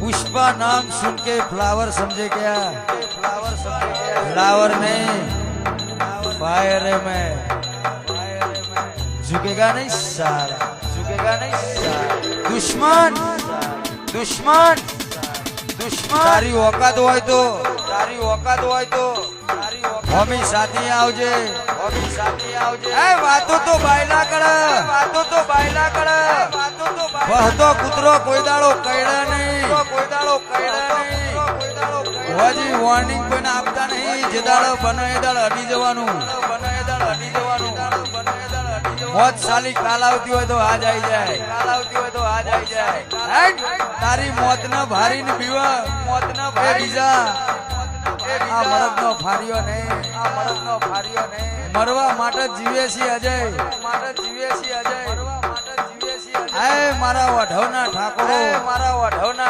पुष्पा नाम सुन के फ्लावर समझे क्या? फ्लावर नहीं, फायर है मैं। झुकेगा नहीं सारा, झुकेगा नहीं सारा। दुश्मन दुश्मन दुश्मन तारी औकात હોય તો, તારી औकात હોય તો હોમી સાથી આવજે, હોમી સાથી આવજે। એ વાતો તો બાયલા કરે, વાતો તો બાયલા કરે, વાતો તો બહતો કૂતરો કોઈ દાડો કઈડા નહીં, કોઈ દાડો કઈડા નહીં, કોઈ દાડો હોજી વોર્નિંગ કોઈને આપતા નહીં। જે દાડો બને એ દાડો અડી જવાનું, બને એ દાડો અડી જવાનું, બને એ દાડો અડી જવાનું। મોત સાલી કાલ આવતી હોય તો આજ આવી જાય, કાલ આવતી હોય તો આજ આવી જાય। તારી મોત ના ભારી ને બીવા, મોત ના ભારી બીજા આ મરદ નો ફાર્યો ને, આ મરદ નો ફાર્યો ને। મરવા માટે જીવે છે અજય, માટે જીવે છે અજય, મરવા માટે જીવે છે અજય। એ મારા વઢવના ઠાકોરો, મારા વઢવના